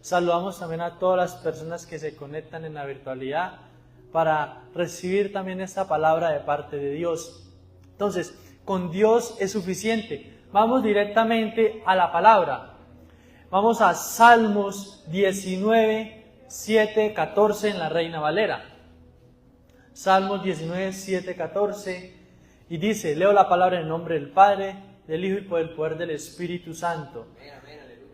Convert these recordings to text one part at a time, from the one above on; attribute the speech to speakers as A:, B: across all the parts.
A: Saludamos también a todas las personas que se conectan en la virtualidad para recibir también esta palabra de parte de Dios. Entonces, con Dios es suficiente. Vamos directamente a la palabra. Vamos a Salmos 19, 7, 14 en la Reina Valera. Salmos 19, 7, 14. Y dice, leo la palabra en nombre del Padre, del Hijo y por el poder del Espíritu Santo.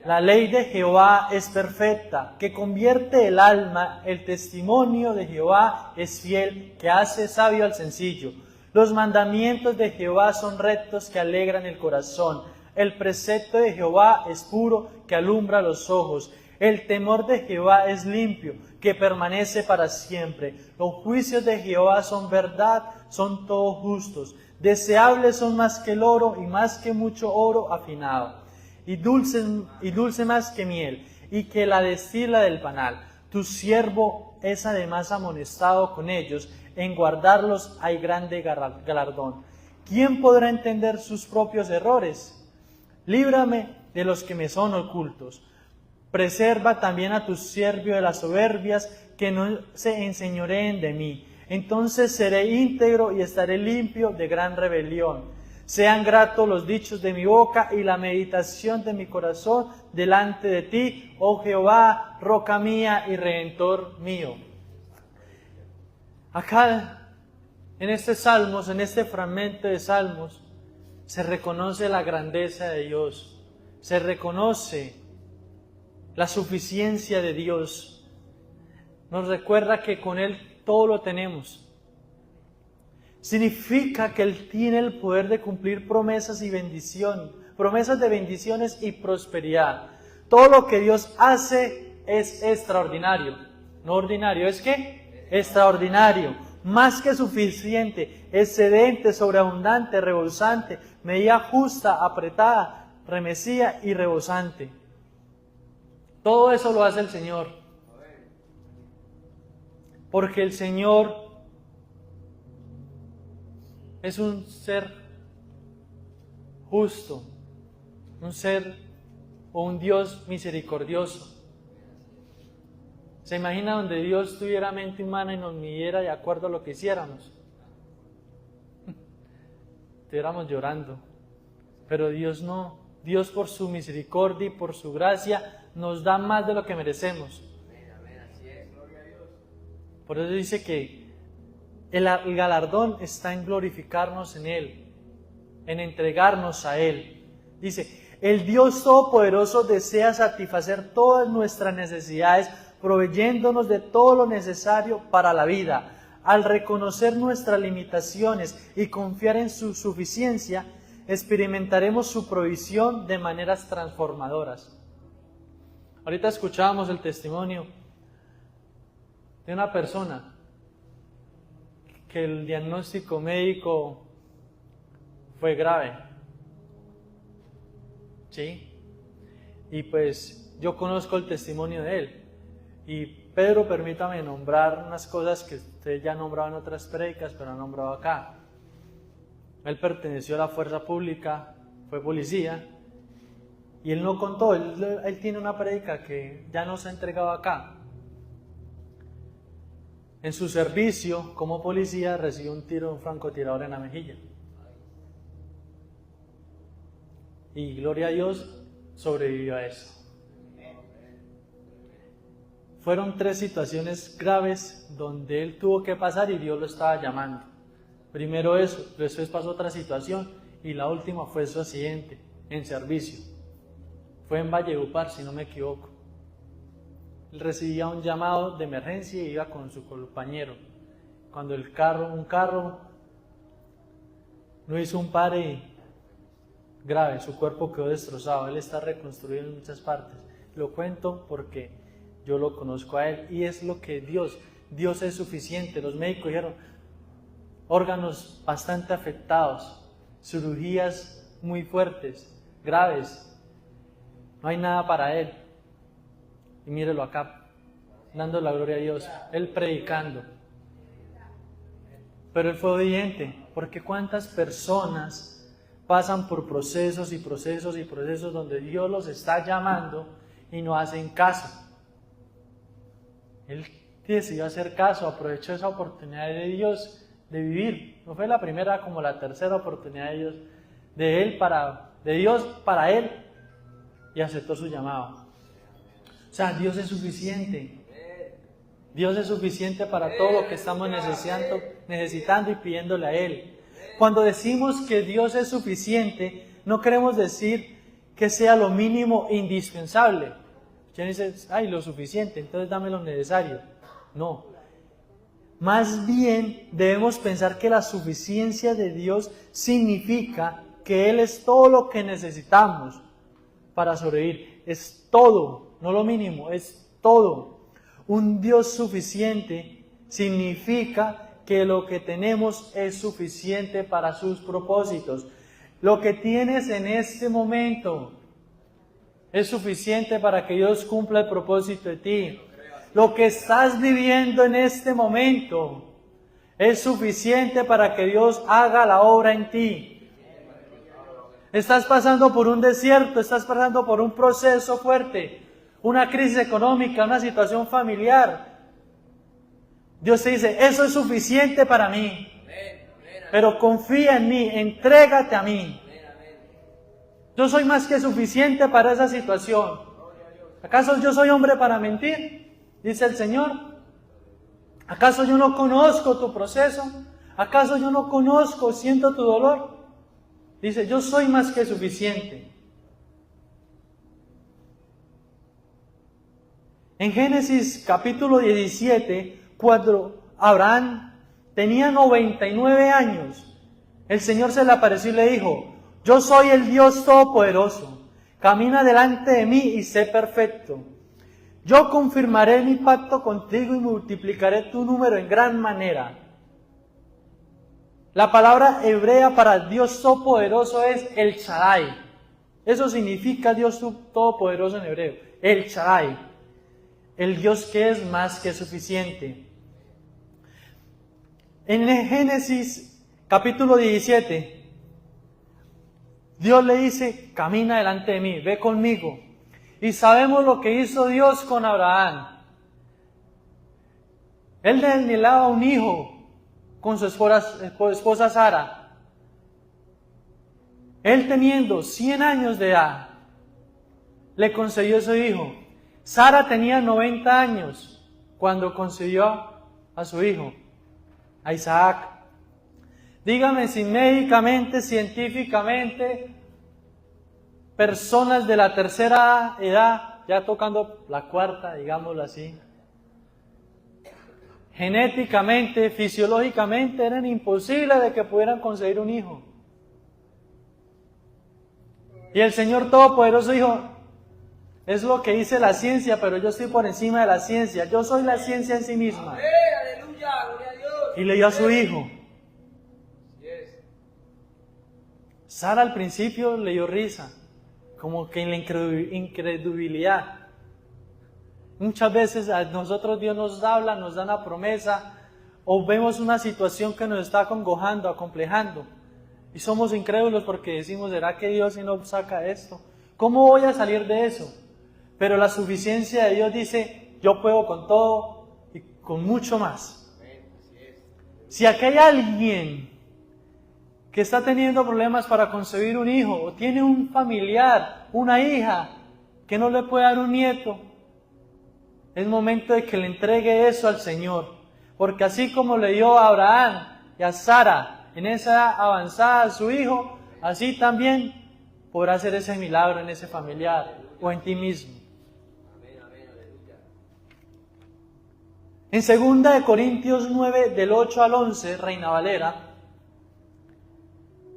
A: La ley de Jehová es perfecta, que convierte el alma. El testimonio de Jehová es fiel, que hace sabio al sencillo. Los mandamientos de Jehová son rectos, que alegran el corazón. El precepto de Jehová es puro, que alumbra los ojos. El temor de Jehová es limpio, que permanece para siempre. Los juicios de Jehová son verdad, son todos justos. Deseables son más que el oro y más que mucho oro afinado. Y dulce más que miel, y que la destila del panal. Tu siervo es además amonestado con ellos, en guardarlos hay grande galardón. ¿Quién podrá entender sus propios errores? Líbrame de los que me son ocultos. Preserva también a tu siervo de las soberbias, que no se enseñoreen de mí. Entonces seré íntegro y estaré limpio de gran rebelión. Sean gratos los dichos de mi boca y la meditación de mi corazón delante de ti, oh Jehová, roca mía y redentor mío. Acá, en este Salmos, en este fragmento de Salmos, se reconoce la grandeza de Dios, se reconoce la suficiencia de Dios. Nos recuerda que con Él todo lo tenemos. Significa que Él tiene el poder de cumplir promesas y bendición, promesas de bendiciones y prosperidad. Todo lo que Dios hace es extraordinario. No ordinario, ¿es qué? Extraordinario, más que suficiente, excedente, sobreabundante, rebosante, medida justa, apretada, remecida y rebosante. Todo eso lo hace el Señor. Porque el Señor es un ser justo, un ser o un Dios misericordioso. ¿Se imagina donde Dios tuviera mente humana y nos midiera de acuerdo a lo que hiciéramos? Estuviéramos llorando. Pero Dios no. Dios por su misericordia y por su gracia nos da más de lo que merecemos. Por eso dice que el galardón está en glorificarnos en Él, en entregarnos a Él. Dice, el Dios Todopoderoso desea satisfacer todas nuestras necesidades, proveyéndonos de todo lo necesario para la vida. Al reconocer nuestras limitaciones y confiar en su suficiencia, experimentaremos su provisión de maneras transformadoras. Ahorita escuchábamos el testimonio de una persona que el diagnóstico médico fue grave. ¿Sí? Y pues yo conozco el testimonio de él. Y Pedro, permítame nombrar unas cosas que usted ya ha nombrado en otras prédicas, pero ha nombrado acá. Él perteneció a la fuerza pública, fue policía, y él no contó, él tiene una prédica que ya nos ha entregado acá. En su servicio como policía recibió un tiro de un francotirador en la mejilla. Y gloria a Dios, sobrevivió a eso. Fueron 3 situaciones graves donde él tuvo que pasar y Dios lo estaba llamando. Primero eso, después pasó otra situación y la última fue su accidente en servicio. Fue en Valledupar, si no me equivoco. Él recibía un llamado de emergencia y iba con su compañero. Cuando un carro no hizo un pare grave, su cuerpo quedó destrozado. Él está reconstruido en muchas partes. Lo cuento porque yo lo conozco a él y es lo que Dios es suficiente. Los médicos dijeron, órganos bastante afectados, cirugías muy fuertes, graves, no hay nada para él. Y mírelo acá, dando la gloria a Dios, él predicando. Pero él fue obediente, porque cuántas personas pasan por procesos y procesos y procesos donde Dios los está llamando y no hacen caso. Él decidió hacer caso, aprovechó esa oportunidad de Dios de vivir. No fue la primera como la tercera oportunidad de Dios para él, y aceptó su llamado. O sea, Dios es suficiente. Dios es suficiente para todo lo que estamos necesitando y pidiéndole a Él. Cuando decimos que Dios es suficiente, no queremos decir que sea lo mínimo indispensable. Usted dice, ay, lo suficiente, entonces dame lo necesario. No. Más bien debemos pensar que la suficiencia de Dios significa que Él es todo lo que necesitamos para sobrevivir. Es todo, no lo mínimo, es todo. Un Dios suficiente significa que lo que tenemos es suficiente para sus propósitos. Lo que tienes en este momento es suficiente para que Dios cumpla el propósito de ti. Lo que estás viviendo en este momento es suficiente para que Dios haga la obra en ti. Estás pasando por un desierto, estás pasando por un proceso fuerte, una crisis económica, una situación familiar. Dios te dice, eso es suficiente para mí. Pero confía en mí, entrégate a mí. Yo soy más que suficiente para esa situación. ¿Acaso yo soy hombre para mentir? Dice el Señor. ¿Acaso yo no conozco tu proceso? ¿Acaso yo no conozco, siento tu dolor? Dice, yo soy más que suficiente. En Génesis capítulo 17, cuando Abraham tenía 99 años, el Señor se le apareció y le dijo, yo soy el Dios Todopoderoso, camina delante de mí y sé perfecto. Yo confirmaré mi pacto contigo y multiplicaré tu número en gran manera. La palabra hebrea para Dios Todopoderoso es El Shaddai. Eso significa Dios Todopoderoso en hebreo, El Shaddai. El Dios que es más que suficiente. En Génesis capítulo 17, Dios le dice, camina delante de mí, ve conmigo. Y sabemos lo que hizo Dios con Abraham. Él le anhelaba un hijo con su esposa Sara. Él teniendo 100 años de edad, le concedió su hijo. Sara tenía 90 años cuando concibió a su hijo, a Isaac. Dígame si médicamente, científicamente, personas de la tercera edad, ya tocando la cuarta, digámoslo así, genéticamente, fisiológicamente, eran imposibles de que pudieran concebir un hijo. Y el Señor Todopoderoso dijo, es lo que dice la ciencia, pero yo estoy por encima de la ciencia. Yo soy la ciencia en sí misma.
B: ¡Aleluya! ¡Gloria a Dios!
A: Y le dio a su hijo. Sara al principio le dio risa, como que en la incredulidad. Muchas veces a nosotros Dios nos habla, nos da una promesa, o vemos una situación que nos está acongojando, acomplejando, y somos incrédulos porque decimos, ¿será que Dios si no saca esto? ¿Cómo voy a salir de eso? Pero la suficiencia de Dios dice, yo puedo con todo y con mucho más. Si aquí hay alguien que está teniendo problemas para concebir un hijo, o tiene un familiar, una hija, que no le puede dar un nieto, es momento de que le entregue eso al Señor. Porque así como le dio a Abraham y a Sara en esa avanzada a su hijo, así también podrá hacer ese milagro en ese familiar o en ti mismo. En 2 Corintios 9, del 8 al 11, Reina Valera,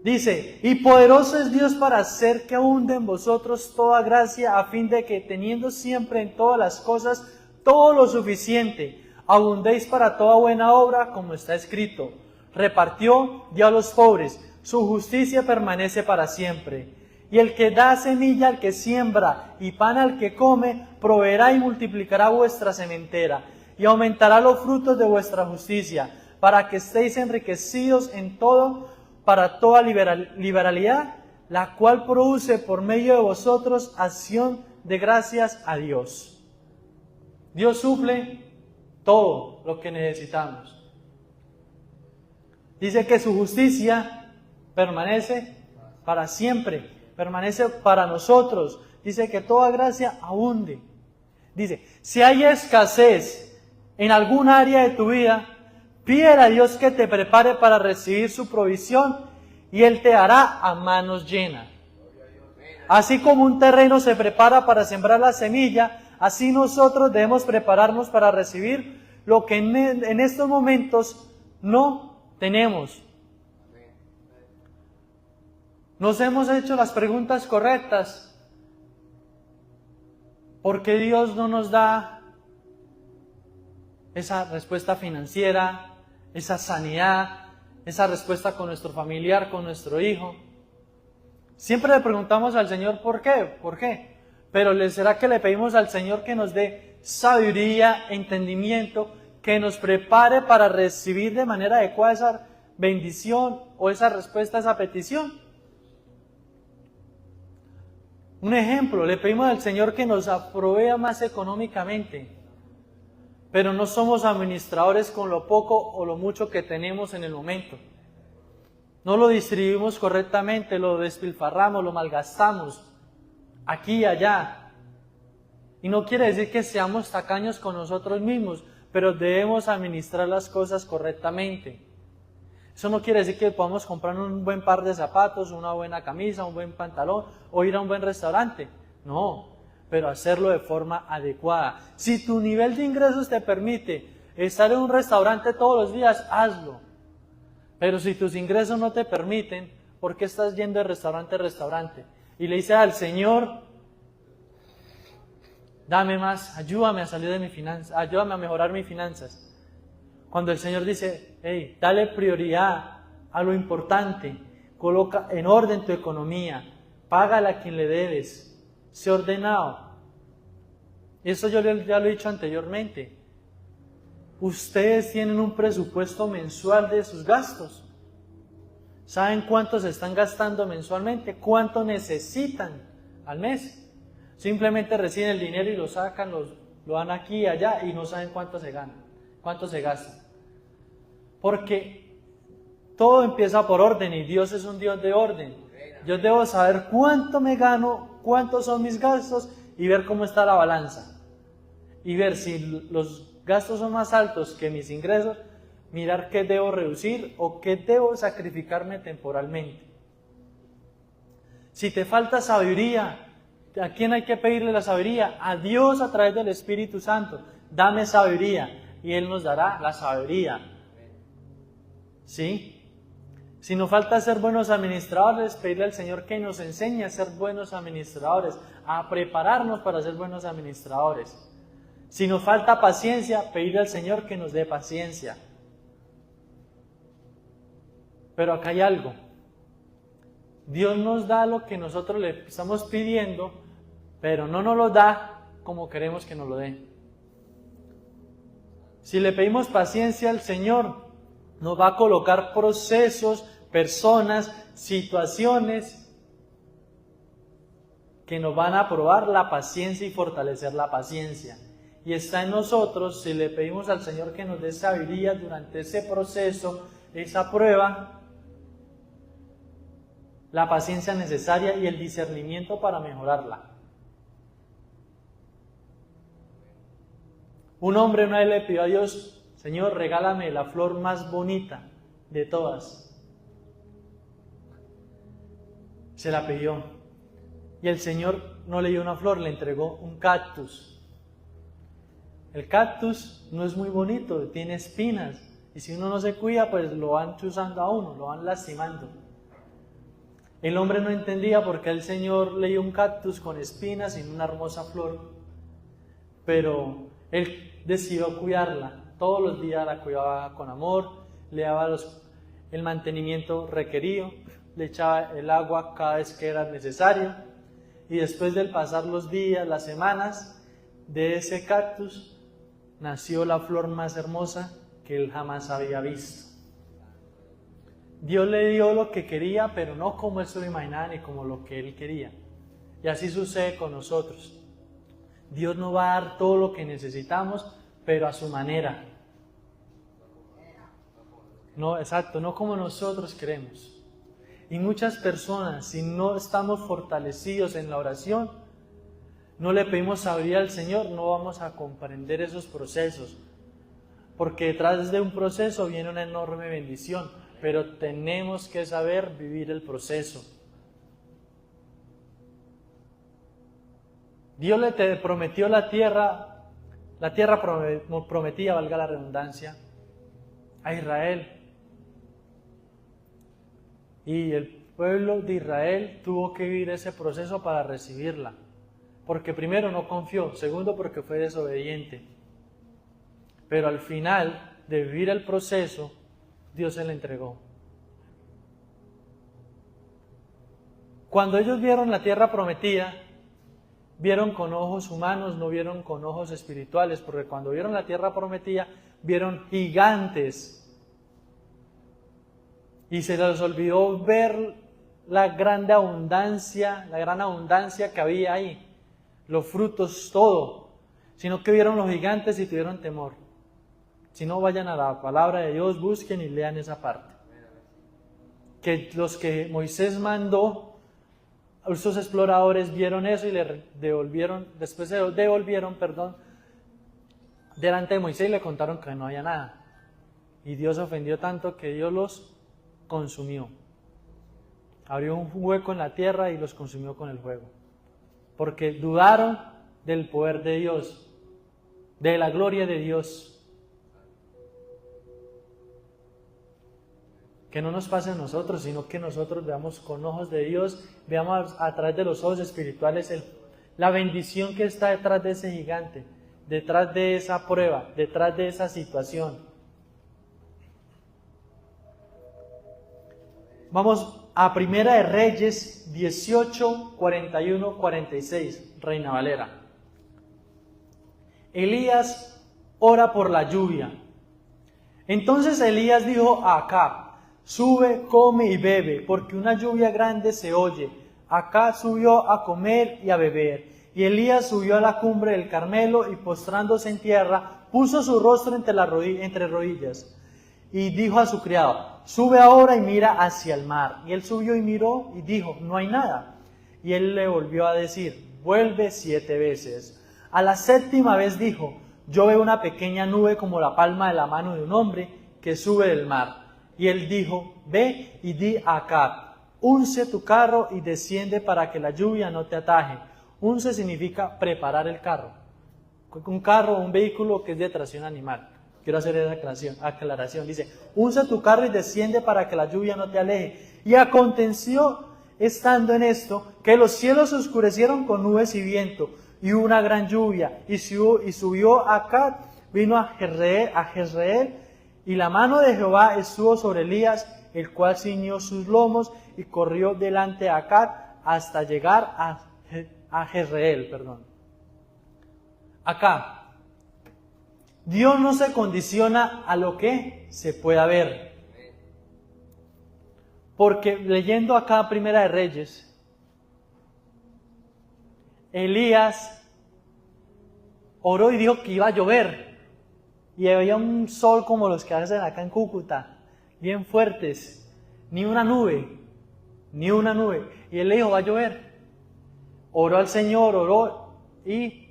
A: dice, y poderoso es Dios para hacer que abunde en vosotros toda gracia, a fin de que teniendo siempre en todas las cosas todo lo suficiente, abundéis para toda buena obra, como está escrito, repartió, dio a los pobres, su justicia permanece para siempre. Y el que da semilla al que siembra y pan al que come, proveerá y multiplicará vuestra sementera, y aumentará los frutos de vuestra justicia, para que estéis enriquecidos en todo, para toda liberalidad, la cual produce por medio de vosotros acción de gracias a Dios. Dios suple todo lo que necesitamos. Dice que su justicia permanece para siempre, permanece para nosotros. Dice que toda gracia abunde. Dice, si hay escasez en algún área de tu vida, pídele a Dios que te prepare para recibir su provisión y Él te hará a manos llenas. Así como un terreno se prepara para sembrar la semilla, así nosotros debemos prepararnos para recibir lo que en estos momentos no tenemos. Nos hemos hecho las preguntas correctas. ¿Por qué Dios no nos da esa respuesta financiera, esa sanidad, esa respuesta con nuestro familiar, con nuestro hijo? Siempre le preguntamos al Señor ¿por qué? ¿Por qué? Pero ¿será que le pedimos al Señor que nos dé sabiduría, entendimiento, que nos prepare para recibir de manera adecuada esa bendición o esa respuesta a esa petición? Un ejemplo, le pedimos al Señor que nos provea más económicamente, pero no somos administradores con lo poco o lo mucho que tenemos en el momento. No lo distribuimos correctamente, lo despilfarramos, lo malgastamos, aquí y allá. Y no quiere decir que seamos tacaños con nosotros mismos, pero debemos administrar las cosas correctamente. Eso no quiere decir que podamos comprar un buen par de zapatos, una buena camisa, un buen pantalón o ir a un buen restaurante. No, pero hacerlo de forma adecuada. Si tu nivel de ingresos te permite estar en un restaurante todos los días, hazlo. Pero si tus ingresos no te permiten, ¿por qué estás yendo de restaurante a restaurante? Y le dices al Señor, dame más, ayúdame a salir de mi finanza, ayúdame a mejorar mis finanzas. Cuando el Señor dice, hey, dale prioridad a lo importante, coloca en orden tu economía, págale a quien le debes, sé ordenado. Eso yo ya lo he dicho anteriormente. Ustedes tienen un presupuesto mensual de sus gastos. ¿Saben cuánto se están gastando mensualmente? ¿Cuánto necesitan al mes? Simplemente reciben el dinero y lo sacan, lo dan aquí y allá y no saben cuánto se ganan, cuánto se gastan. Porque todo empieza por orden y Dios es un Dios de orden. Yo debo saber cuánto me gano, cuántos son mis gastos y ver cómo está la balanza. Y ver si los gastos son más altos que mis ingresos, mirar qué debo reducir o qué debo sacrificarme temporalmente. Si te falta sabiduría, ¿a quién hay que pedirle la sabiduría? A Dios a través del Espíritu Santo. Dame sabiduría y Él nos dará la sabiduría. ¿Sí? Si nos falta ser buenos administradores, pedirle al Señor que nos enseñe a ser buenos administradores, a prepararnos para ser buenos administradores. Si nos falta paciencia, pedirle al Señor que nos dé paciencia. Pero acá hay algo. Dios nos da lo que nosotros le estamos pidiendo, pero no nos lo da como queremos que nos lo dé. Si le pedimos paciencia al Señor, nos va a colocar procesos, personas, situaciones que nos van a probar la paciencia y fortalecer la paciencia. Y está en nosotros, si le pedimos al Señor que nos dé sabiduría durante ese proceso, esa prueba, la paciencia necesaria y el discernimiento para mejorarla. Un hombre una vez le pidió a Dios, Señor, regálame la flor más bonita de todas. Se la pidió. Y el Señor no le dio una flor, le entregó un cactus. El cactus no es muy bonito, tiene espinas. Y si uno no se cuida, pues lo van chuzando a uno, lo van lastimando. El hombre no entendía por qué el Señor le dio un cactus con espinas y una hermosa flor. Pero él decidió cuidarla. Todos los días la cuidaba con amor, le daba el mantenimiento requerido, le echaba el agua cada vez que era necesario. Y después de pasar los días, las semanas, de ese cactus nació la flor más hermosa que él jamás había visto. Dios le dio lo que quería, pero no como él se lo imaginaba ni como lo que él quería. Y así sucede con nosotros. Dios nos va a dar todo lo que necesitamos, pero a su manera. No, exacto, no como nosotros queremos. Y muchas personas, si no estamos fortalecidos en la oración, no le pedimos sabiduría al Señor, no vamos a comprender esos procesos. Porque detrás de un proceso viene una enorme bendición, pero tenemos que saber vivir el proceso. Dios le prometió la tierra prometida, valga la redundancia, a Israel. Y el pueblo de Israel tuvo que vivir ese proceso para recibirla. Porque primero no confió, segundo porque fue desobediente. Pero al final de vivir el proceso, Dios se la entregó. Cuando ellos vieron la tierra prometida, vieron con ojos humanos, no vieron con ojos espirituales, porque cuando vieron la tierra prometida, vieron gigantes. Y se les olvidó ver la gran abundancia que había ahí, los frutos, todo, sino que vieron los gigantes y tuvieron temor. Si no, vayan a la palabra de Dios, busquen y lean esa parte. Que los que Moisés mandó, esos exploradores vieron eso y le devolvieron, delante de Moisés y le contaron que no había nada. Y Dios ofendió tanto que Dios los consumió. Abrió un hueco en la tierra y los consumió con el fuego. Porque dudaron del poder de Dios, de la gloria de Dios. Que no nos pase a nosotros, sino que nosotros veamos con ojos de Dios, veamos a través de los ojos espirituales la bendición que está detrás de ese gigante, detrás de esa prueba, detrás de esa situación. Vamos a Primera de Reyes 18, 41, 46, Reina Valera. Elías ora por la lluvia. Entonces Elías dijo a Acab: sube, come y bebe, porque una lluvia grande se oye. Acab subió a comer y a beber. Y Elías subió a la cumbre del Carmelo y postrándose en tierra, puso su rostro entre rodillas. Y dijo a su criado: sube ahora y mira hacia el mar. Y él subió y miró y dijo: no hay nada. Y él le volvió a decir: vuelve 7 veces. A la 7ª vez dijo: yo veo una pequeña nube como la palma de la mano de un hombre que sube del mar. Y él dijo: ve y di a Acab: unce tu carro y desciende para que la lluvia no te ataje. Unce significa preparar el carro. Un carro, un vehículo que es de tracción animal. Quiero hacer esa aclaración. Dice: unce tu carro y desciende para que la lluvia no te aleje. Y aconteció, estando en esto, que los cielos se oscurecieron con nubes y viento, y hubo una gran lluvia. Y subió Acab, vino a Jezreel, y la mano de Jehová estuvo sobre Elías, el cual ciñó sus lomos y corrió delante de Acab hasta llegar a Jezreel. Acá, Dios no se condiciona a lo que se pueda ver. Porque leyendo acá Primera de Reyes, Elías oró y dijo que iba a llover. Y había un sol como los que hacen acá en Cúcuta, bien fuertes, ni una nube. Y él le dijo: va a llover. Oró al Señor, oró, y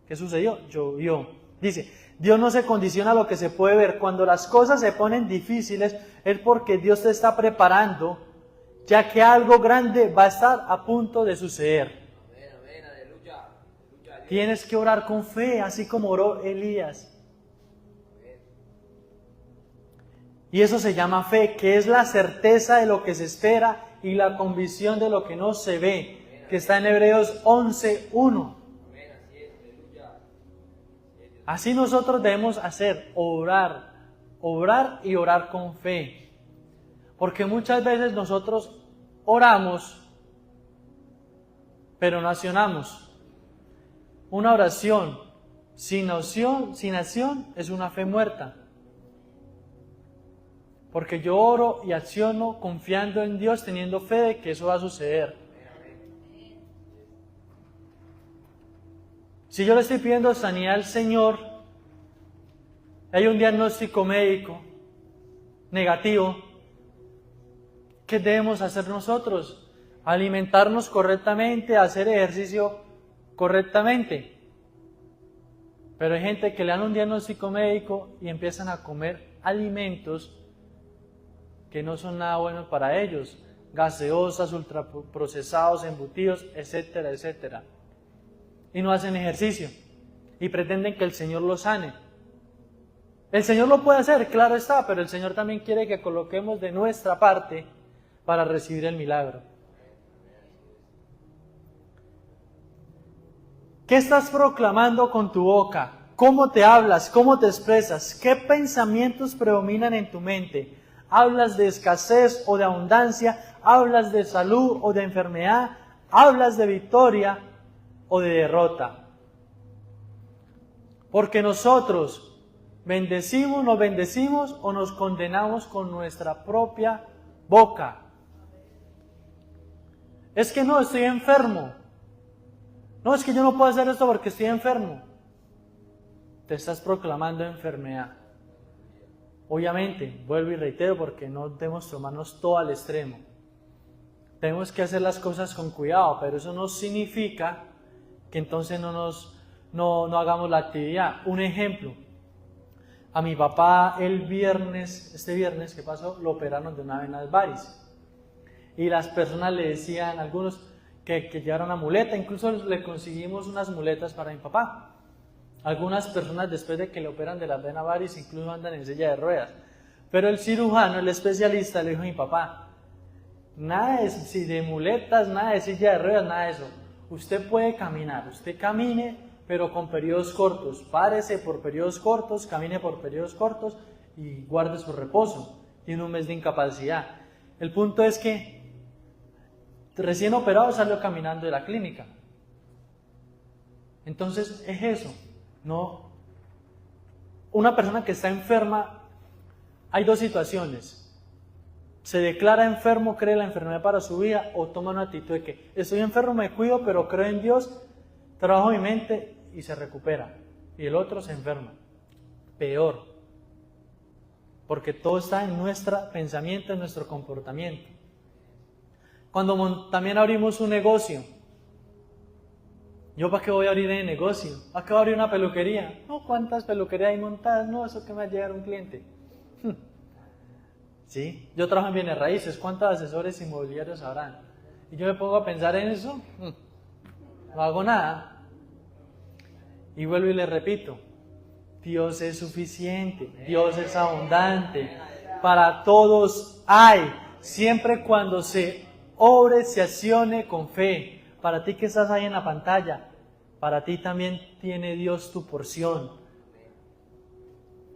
A: ¿qué sucedió? Llovió. Dice: Dios no se condiciona a lo que se puede ver. Cuando las cosas se ponen difíciles es porque Dios te está preparando, ya que algo grande va a estar a punto de suceder.
B: Amén, aleluya.
A: Tienes que orar con fe, así como oró Elías. Y eso se llama fe, que es la certeza de lo que se espera y la convicción de lo que no se ve, que está en Hebreos 11:1. Así nosotros debemos hacer, obrar y orar con fe. Porque muchas veces nosotros oramos, pero no accionamos. Una oración sin acción es una fe muerta. Porque yo oro y acciono confiando en Dios, teniendo fe de que eso va a suceder. Si yo le estoy pidiendo sanidad al Señor, hay un diagnóstico médico negativo, ¿qué debemos hacer nosotros? Alimentarnos correctamente, hacer ejercicio correctamente. Pero hay gente que le dan un diagnóstico médico y empiezan a comer alimentos que no son nada buenos para ellos, gaseosas, ultraprocesados, embutidos, etcétera, etcétera. Y no hacen ejercicio y pretenden que el Señor los sane. El Señor lo puede hacer, claro está, pero el Señor también quiere que coloquemos de nuestra parte para recibir el milagro. ¿Qué estás proclamando con tu boca? ¿Cómo te hablas? ¿Cómo te expresas? ¿Qué pensamientos predominan en tu mente? ¿Hablas de escasez o de abundancia? ¿Hablas de salud o de enfermedad? ¿Hablas de victoria o de derrota? Porque nosotros nos bendecimos o nos condenamos con nuestra propia boca. Es que no, estoy enfermo. No, es que yo no puedo hacer esto porque estoy enfermo. Te estás proclamando enfermedad. Obviamente, vuelvo y reitero, porque no debemos tomarnos todo al extremo. Tenemos que hacer las cosas con cuidado, pero eso no significa que entonces no hagamos la actividad. Un ejemplo, a mi papá este viernes que pasó, lo operaron de una vena varis. Y las personas le decían, algunos, que llevaron una muleta, incluso le conseguimos unas muletas para mi papá. Algunas personas después de que le operan de la vena varis incluso andan en silla de ruedas. Pero el cirujano, el especialista, le dijo a mi papá, nada de muletas, nada de silla de ruedas, nada de eso. Usted puede caminar, usted camine, pero con periodos cortos. Párese por periodos cortos, camine por periodos cortos y guarde su reposo. Tiene un mes de incapacidad. El punto es que recién operado salió caminando de la clínica. Entonces es eso. No, una persona que está enferma, hay dos situaciones: se declara enfermo, cree la enfermedad para su vida, o toma una actitud de que estoy enfermo, me cuido, pero creo en Dios, trabajo mi mente y se recupera, y el otro se enferma. Peor, porque todo está en nuestro pensamiento, en nuestro comportamiento. Cuando también abrimos un negocio, ¿yo para qué voy a abrir el negocio? ¿Para qué voy a abrir una peluquería? No, ¿cuántas peluquerías hay montadas? No, eso que me va a llegar un cliente. ¿Sí? Yo trabajo en bienes raíces, ¿cuántos asesores inmobiliarios habrán? Y yo me pongo a pensar en eso, no hago nada. Y vuelvo y le repito, Dios es suficiente, Dios es abundante, para todos hay, siempre cuando se obre, se accione con fe. Para ti que estás ahí en la pantalla, para ti también tiene Dios tu porción.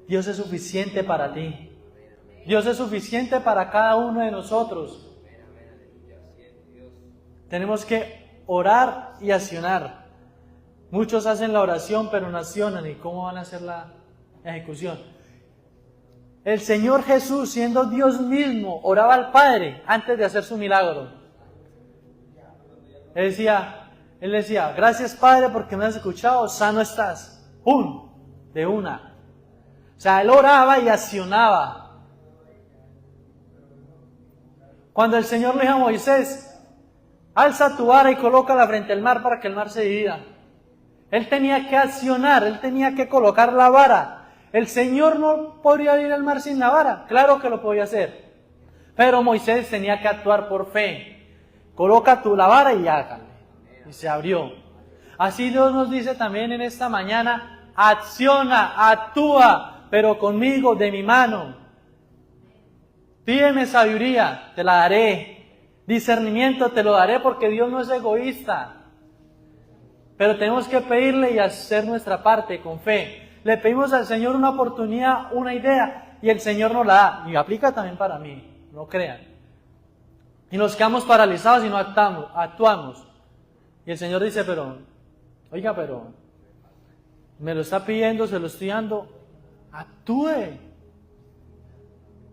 A: Dios es suficiente para ti. Dios es suficiente para cada uno de nosotros. Tenemos que orar y accionar. Muchos hacen la oración pero no accionan. ¿Y cómo van a hacer la ejecución? El Señor Jesús, siendo Dios mismo, oraba al Padre antes de hacer su milagro. Él decía, gracias Padre porque me has escuchado, sano estás. ¡Pum! De una. O sea, él oraba y accionaba. Cuando el Señor le dijo a Moisés, alza tu vara y colócala frente al mar para que el mar se divida. Él tenía que accionar, él tenía que colocar la vara. El Señor no podría ir al mar sin la vara, claro que lo podía hacer. Pero Moisés tenía que actuar por fe. Coloca la vara y hágale. Y se abrió. Así Dios nos dice también en esta mañana, acciona, actúa, pero conmigo, de mi mano. Pídeme sabiduría, te la daré. Discernimiento te lo daré porque Dios no es egoísta. Pero tenemos que pedirle y hacer nuestra parte con fe. Le pedimos al Señor una oportunidad, una idea, y el Señor nos la da. Y aplica también para mí, no crean. Y nos quedamos paralizados y no actuamos. Y el Señor dice, pero me lo está pidiendo, se lo estoy dando, actúe.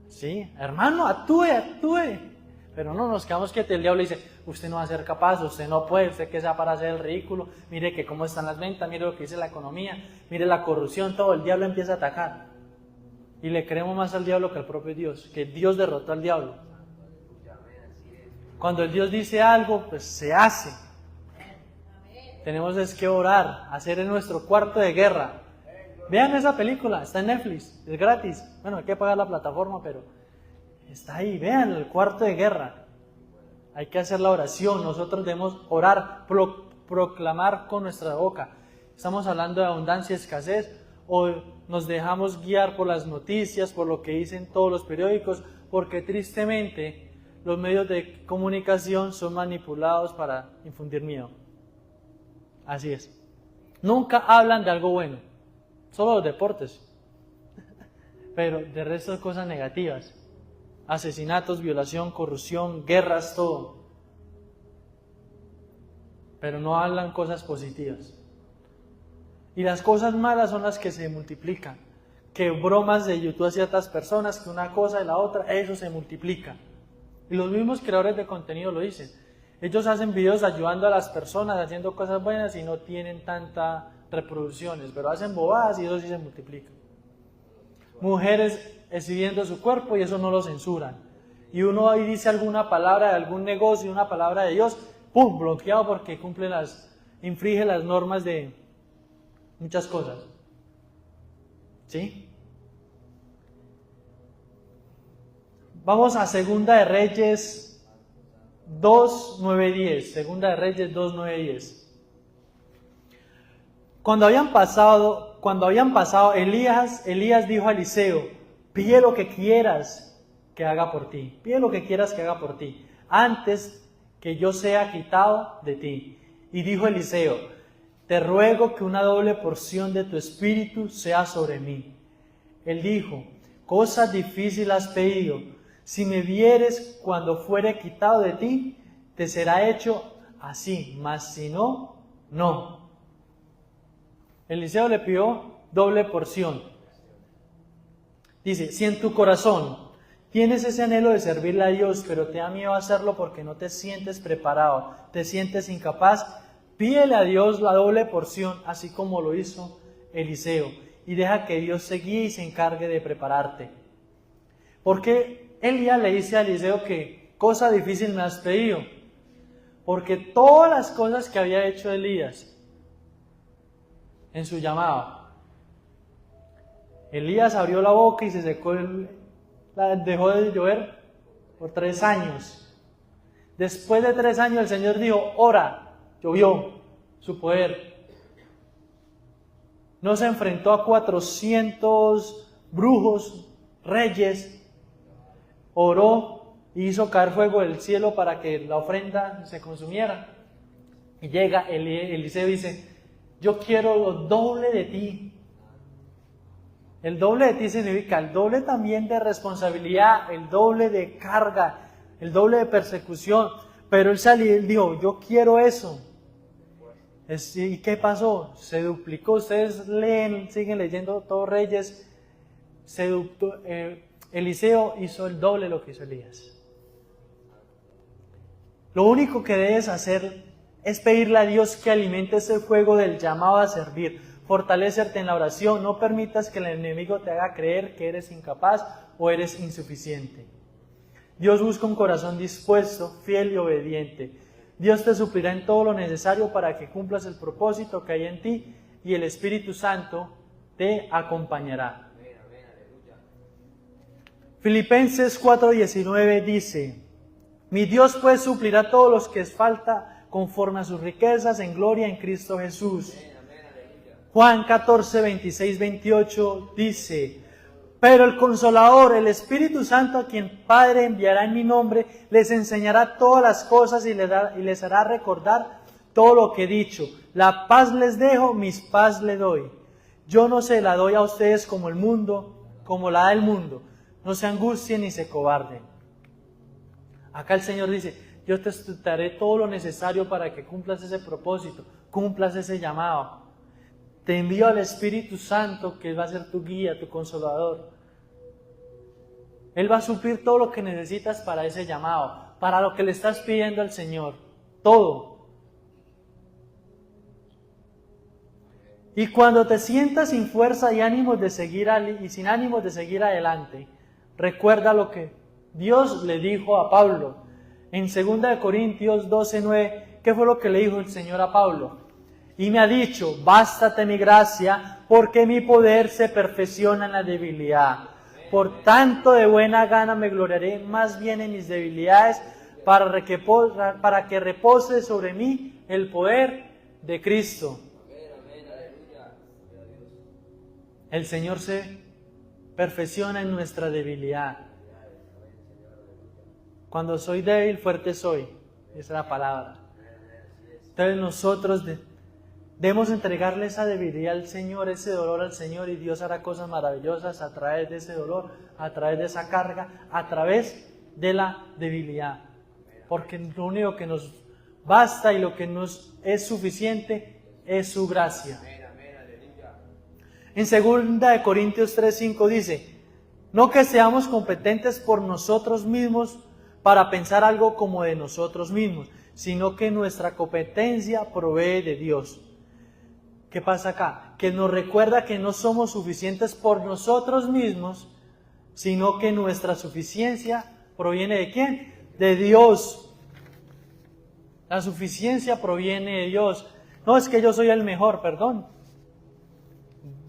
A: Sí, hermano, actúe. Pero no, nos quedamos quietos. El diablo dice, usted no va a ser capaz, usted no puede, usted que sea para hacer el ridículo, mire que cómo están las ventas, mire lo que dice la economía, mire la corrupción, todo, el diablo empieza a atacar. Y le creemos más al diablo que al propio Dios, que Dios derrotó al diablo. Cuando el Dios dice algo, pues se hace. Tenemos es que orar, hacer en nuestro cuarto de guerra. Vean esa película, está en Netflix, es gratis. Bueno, hay que pagar la plataforma, pero está ahí, vean el cuarto de guerra. Hay que hacer la oración, nosotros debemos orar, proclamar con nuestra boca. Estamos hablando de abundancia y escasez, o nos dejamos guiar por las noticias, por lo que dicen todos los periódicos, porque tristemente los medios de comunicación son manipulados para infundir miedo. Así es. Nunca hablan de algo bueno, solo los deportes, pero de resto de cosas negativas. Asesinatos, violación, corrupción, guerras, todo. Pero no hablan cosas positivas. Y las cosas malas son las que se multiplican. Que bromas de YouTube a ciertas personas, que una cosa y la otra, eso se multiplica. Y los mismos creadores de contenido lo dicen. Ellos hacen videos ayudando a las personas, haciendo cosas buenas y no tienen tantas reproducciones, pero hacen bobadas y eso sí se multiplica. Mujeres exhibiendo su cuerpo y eso no lo censuran. Y uno ahí dice alguna palabra de algún negocio, una palabra de Dios, ¡pum!, bloqueado porque infringe las normas de muchas cosas. ¿Sí? Vamos a Segunda de Reyes 2, 9, 10. Segunda de Reyes 2, 9, 10. Cuando habían pasado, Elías dijo a Eliseo: pide lo que quieras que haga por ti. Pide lo que quieras que haga por ti, antes que yo sea quitado de ti. Y dijo Eliseo: te ruego que una doble porción de tu espíritu sea sobre mí. Él dijo: cosa difícil has pedido. Si me vieres cuando fuere quitado de ti, te será hecho así, mas si no, no. Eliseo le pidió doble porción. Dice: si en tu corazón tienes ese anhelo de servirle a Dios, pero te da miedo hacerlo porque no te sientes preparado, te sientes incapaz, pídele a Dios la doble porción, así como lo hizo Eliseo, y deja que Dios se guíe y se encargue de prepararte. Porque Elías le dice a Eliseo que cosa difícil me has pedido, porque todas las cosas que había hecho Elías en su llamado, Elías abrió la boca y se secó, dejó de llover por 3 años. Después de 3 años el Señor dijo: ora, llovió su poder. No se enfrentó a 400 brujos, reyes, oró y hizo caer fuego del cielo para que la ofrenda se consumiera. Y llega Eliseo y dice: yo quiero lo doble de ti. El doble de ti significa el doble también de responsabilidad, el doble de carga, el doble de persecución. Pero él salió y él dijo: yo quiero eso. ¿Y qué pasó? Se duplicó. Ustedes leen, siguen leyendo todos Reyes. Eliseo hizo el doble de lo que hizo Elías. Lo único que debes hacer es pedirle a Dios que alimente ese fuego del llamado a servir, fortalecerte en la oración. No permitas que el enemigo te haga creer que eres incapaz o eres insuficiente. Dios busca un corazón dispuesto, fiel y obediente. Dios te suplirá en todo lo necesario para que cumplas el propósito que hay en ti, y el Espíritu Santo te acompañará. Filipenses 4:19 dice: mi Dios pues suplirá todo lo que es falta conforme a sus riquezas en gloria en Cristo Jesús. Juan 14:26-28 dice: pero el Consolador, el Espíritu Santo, a quien Padre enviará en mi nombre, les enseñará todas las cosas y les hará recordar todo lo que he dicho. La paz les dejo, mis paz les doy. Yo no se la doy a ustedes como la da el mundo. No se angustien ni se cobarden. Acá el Señor dice: yo te daré todo lo necesario para que cumplas ese propósito, cumplas ese llamado. Te envío al Espíritu Santo, que va a ser tu guía, tu consolador. Él va a suplir todo lo que necesitas para ese llamado, para lo que le estás pidiendo al Señor. Todo. Y cuando te sientas sin fuerza y ánimos de seguir y sin ánimos de seguir adelante, recuerda lo que Dios le dijo a Pablo. En 2 Corintios 12:9, ¿qué fue lo que le dijo el Señor a Pablo? Y me ha dicho, bástate mi gracia, porque mi poder se perfecciona en la debilidad. Por tanto, de buena gana me gloriaré más bien en mis debilidades, para que repose sobre mí el poder de Cristo. El Señor se perfecciona en nuestra debilidad. Cuando soy débil, fuerte soy. Esa es la palabra. Entonces nosotros debemos entregarle esa debilidad al Señor, ese dolor al Señor, y Dios hará cosas maravillosas a través de ese dolor, a través de esa carga, a través de la debilidad. Porque lo único que nos basta y lo que nos es suficiente es su gracia. En 2 Corintios 3:5 dice, no que seamos competentes por nosotros mismos para pensar algo como de nosotros mismos, sino que nuestra competencia provee de Dios. ¿Qué pasa acá? Que nos recuerda que no somos suficientes por nosotros mismos, sino que nuestra suficiencia proviene ¿de quién? De Dios. La suficiencia proviene de Dios. No es que yo soy el mejor, perdón.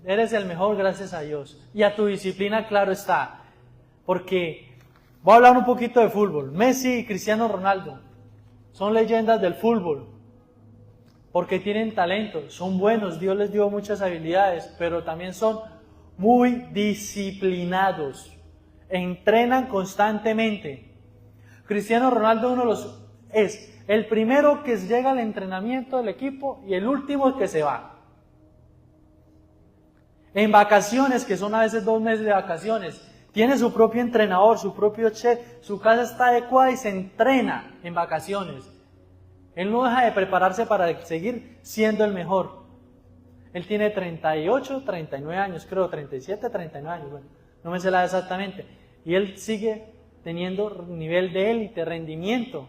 A: Eres el mejor gracias a Dios. Y a tu disciplina, claro está. Porque voy a hablar un poquito de fútbol. Messi y Cristiano Ronaldo son leyendas del fútbol. Porque tienen talento, son buenos, Dios les dio muchas habilidades, pero también son muy disciplinados. Entrenan constantemente. Cristiano Ronaldo es el primero que llega al entrenamiento del equipo y el último que se va. En vacaciones, que son a veces 2 meses de vacaciones, tiene su propio entrenador, su propio chef, su casa está adecuada y se entrena en vacaciones. Él no deja de prepararse para seguir siendo el mejor. Él tiene 38, 39 años, creo, 37, 39 años, bueno, no me sé la exactamente. Y él sigue teniendo nivel de élite, rendimiento,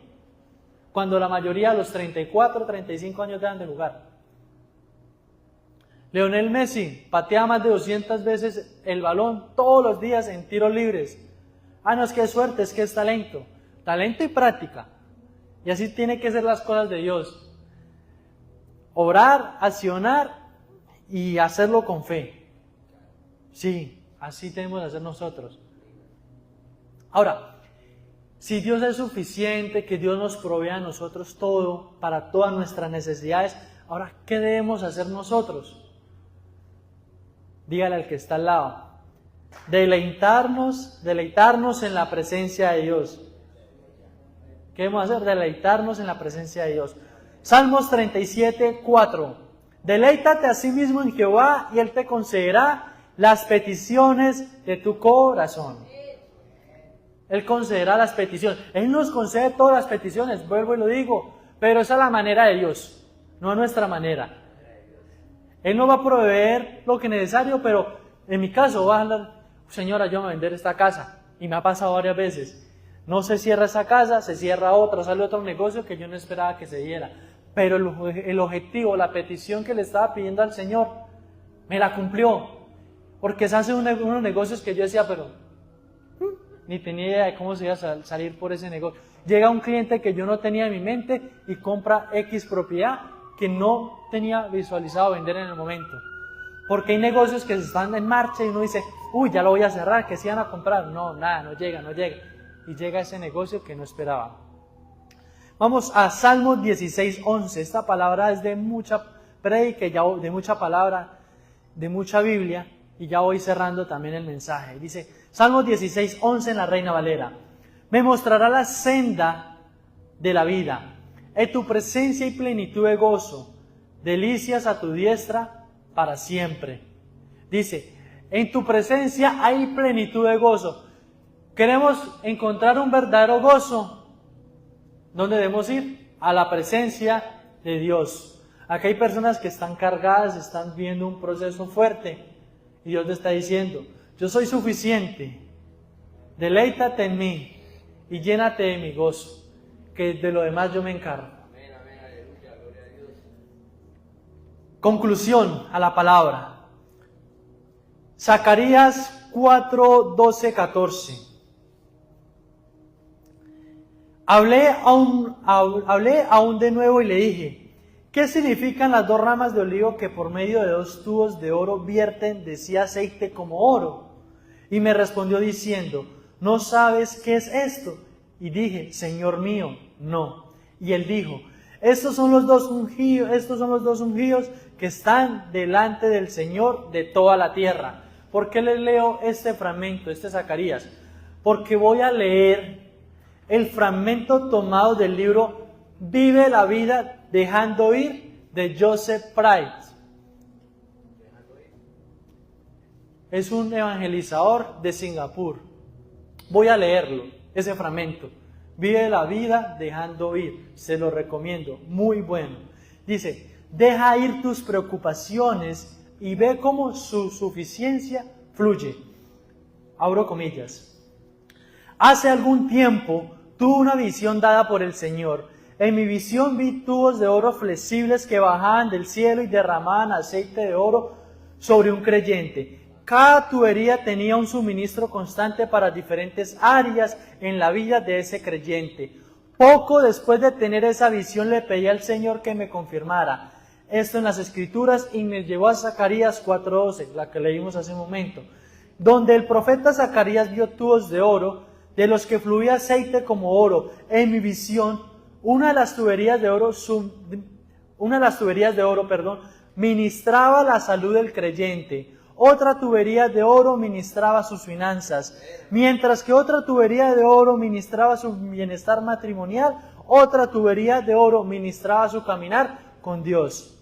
A: cuando la mayoría a los 34, 35 años dejan de jugar. Lionel Messi patea más de 200 veces el balón todos los días en tiros libres. No es que es suerte, es que es talento. Talento y práctica. Y así tiene que ser las cosas de Dios. Orar, accionar y hacerlo con fe. Sí, así tenemos que hacer nosotros. Ahora, si Dios es suficiente, que Dios nos provee a nosotros todo, para todas nuestras necesidades, ahora, ¿qué debemos hacer nosotros? Dígale al que está al lado. Deleitarnos en la presencia de Dios. ¿Qué debemos hacer? Deleitarnos en la presencia de Dios. Salmos 37:4. Deleítate a sí mismo en Jehová y Él te concederá las peticiones de tu corazón. Él concederá las peticiones. Él nos concede todas las peticiones, vuelvo y lo digo, pero esa es la manera de Dios, no nuestra manera. Él no va a proveer lo que es necesario, pero en mi caso va a hablar, señora, yo me voy a vender esta casa. Y me ha pasado varias veces. No se cierra esa casa, se cierra otra, sale otro negocio que yo no esperaba que se diera. Pero el objetivo, la petición que le estaba pidiendo al Señor, me la cumplió. Porque se hacen unos negocios que yo decía, pero ni tenía idea de cómo se iba a salir por ese negocio. Llega un cliente que yo no tenía en mi mente y compra X propiedad que no tenía visualizado vender en el momento. Porque hay negocios que están en marcha y uno dice, ya lo voy a cerrar, que se van a comprar. No, nada, no llega. Y llega ese negocio que no esperaba. Vamos a Salmos 16:11. Esta palabra es de mucha prédica, de mucha palabra, de mucha Biblia, y ya voy cerrando también el mensaje. Dice, Salmos 16:11 en la Reina Valera. Me mostrará la senda de la vida. En tu presencia y plenitud de gozo, delicias a tu diestra para siempre. Dice, en tu presencia hay plenitud de gozo. Queremos encontrar un verdadero gozo. ¿Dónde debemos ir? A la presencia de Dios. Aquí hay personas que están cargadas, están viendo un proceso fuerte. Y Dios te está diciendo, yo soy suficiente. Deleítate en mí y llénate de mi gozo, que de lo demás yo me encargo. Conclusión a la palabra. Zacarías 4, 12, 14. Hablé aún de nuevo y le dije, ¿qué significan las dos ramas de olivo que por medio de dos tubos de oro vierten de sí aceite como oro? Y me respondió diciendo, ¿no sabes qué es esto? Y dije, Señor mío, no. Y él dijo, estos son los dos ungidos que están delante del Señor de toda la tierra. ¿Por qué les leo este fragmento, este Zacarías? Porque voy a leer el fragmento tomado del libro Vive la vida dejando ir de Joseph Price. Es un evangelizador de Singapur. Voy a leerlo, ese fragmento. Vive la vida dejando ir. Se lo recomiendo, muy bueno. Dice, deja ir tus preocupaciones y ve cómo su suficiencia fluye. Abro comillas. Hace algún tiempo tuve una visión dada por el Señor. En mi visión vi tubos de oro flexibles que bajaban del cielo y derramaban aceite de oro sobre un creyente. Cada tubería tenía un suministro constante para diferentes áreas en la vida de ese creyente. Poco después de tener esa visión le pedí al Señor que me confirmara esto en las Escrituras y me llevó a Zacarías 4:12, la que leímos hace un momento, donde el profeta Zacarías vio tubos de oro de los que fluía aceite como oro. En mi visión, una de las tuberías de oro, ministraba la salud del creyente. Otra tubería de oro ministraba sus finanzas, mientras que otra tubería de oro ministraba su bienestar matrimonial, otra tubería de oro ministraba su caminar con Dios.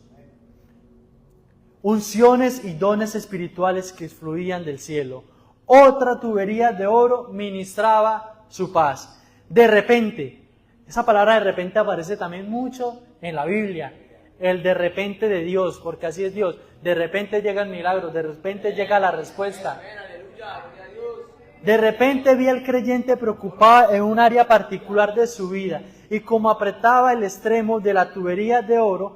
A: Unciones y dones espirituales que fluían del cielo. Otra tubería de oro ministraba su paz. De repente, esa palabra de repente aparece también mucho en la Biblia. El de repente de Dios, porque así es Dios. De repente llega el milagro, de repente llega la respuesta. De repente vi al creyente preocupado en un área particular de su vida y cómo apretaba el extremo de la tubería de oro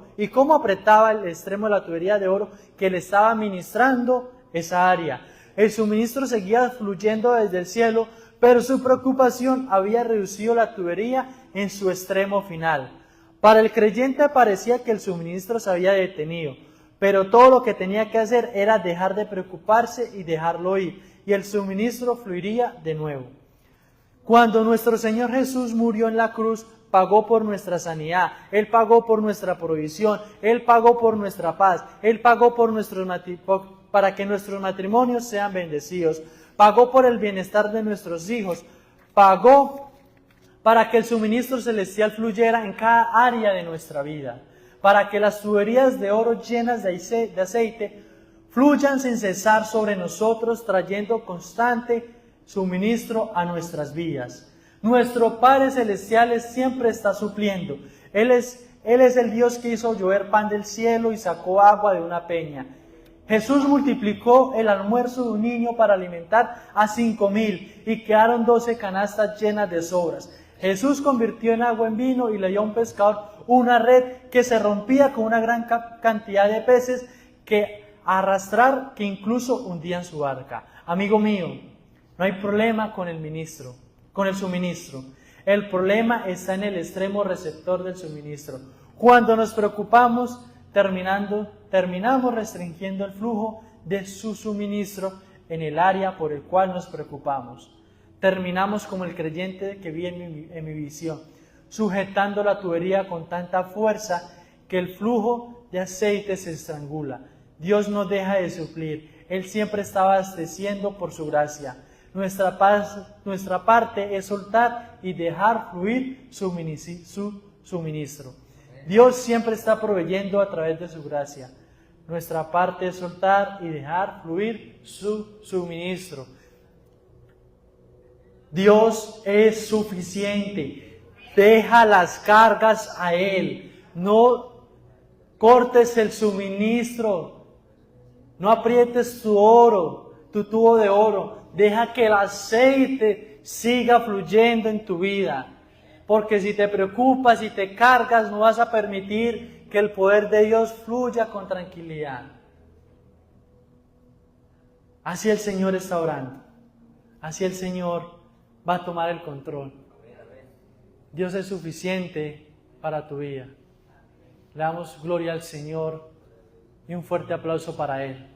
A: que le estaba ministrando esa área. El suministro seguía fluyendo desde el cielo, pero su preocupación había reducido la tubería en su extremo final. Para el creyente parecía que el suministro se había detenido, pero todo lo que tenía que hacer era dejar de preocuparse y dejarlo ir, y el suministro fluiría de nuevo. Cuando nuestro Señor Jesús murió en la cruz, pagó por nuestra sanidad, Él pagó por nuestra provisión, Él pagó por nuestra paz, Él pagó por para que nuestros matrimonios sean bendecidos, pagó por el bienestar de nuestros hijos, pagó para que el suministro celestial fluyera en cada área de nuestra vida, para que las tuberías de oro llenas de aceite fluyan sin cesar sobre nosotros, trayendo constante suministro a nuestras vidas. Nuestro Padre Celestial siempre está supliendo. Él es el Dios que hizo llover pan del cielo y sacó agua de una peña. Jesús multiplicó el almuerzo de un niño para alimentar a 5,000 y quedaron 12 canastas llenas de sobras. Jesús convirtió en agua en vino y le dio a un pescador una red que se rompía con una gran cantidad de peces que incluso hundían su barca. Amigo mío, no hay problema con el suministro. El problema está en el extremo receptor del suministro. Cuando nos preocupamos, terminamos restringiendo el flujo de su suministro en el área por el cual nos preocupamos. Terminamos como el creyente que vi en mi visión, sujetando la tubería con tanta fuerza que el flujo de aceite se estrangula. Dios no deja de suplir, Él siempre está abasteciendo por su gracia. Nuestra parte es soltar y dejar fluir su suministro. Dios siempre está proveyendo a través de su gracia. Nuestra parte es soltar y dejar fluir su suministro. Dios es suficiente. Deja las cargas a Él. No cortes el suministro. No aprietes tu tubo de oro. Deja que el aceite siga fluyendo en tu vida. Porque si te preocupas y te cargas, no vas a permitir que el poder de Dios fluya con tranquilidad. Así el Señor está orando. Así el Señor va a tomar el control. Dios es suficiente para tu vida. Le damos gloria al Señor y un fuerte aplauso para Él.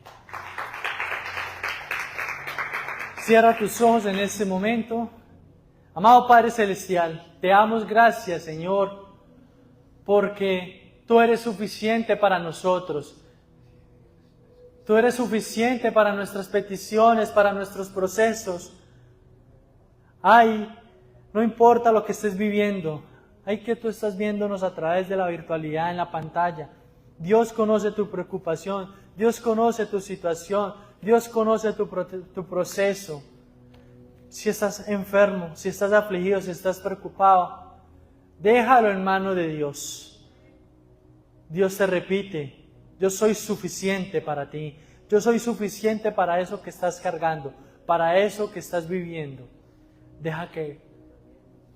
A: Cierra tus ojos en este momento. Amado Padre Celestial, te damos gracias, Señor, porque tú eres suficiente para nosotros. Tú eres suficiente para nuestras peticiones, para nuestros procesos. Ay, no importa lo que estés viviendo. Ay, que tú estás viéndonos a través de la virtualidad en la pantalla. Dios conoce tu preocupación. Dios conoce tu situación. Dios conoce tu proceso. Si estás enfermo, si estás afligido, si estás preocupado, déjalo en manos de Dios. Dios te repite: yo soy suficiente para ti. Yo soy suficiente para eso que estás cargando, para eso que estás viviendo. Deja que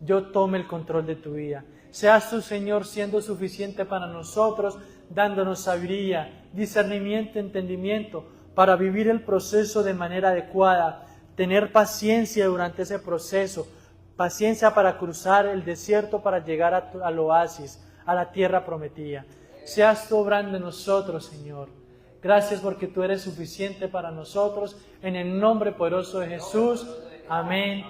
A: yo tome el control de tu vida. Seas tú, Señor, siendo suficiente para nosotros, dándonos sabiduría, discernimiento, entendimiento, para vivir el proceso de manera adecuada, tener paciencia durante ese proceso, paciencia para cruzar el desierto, para llegar al oasis, a la tierra prometida. Seas tú obrando en nosotros, Señor. Gracias porque tú eres suficiente para nosotros. En el nombre poderoso de Jesús. Amén.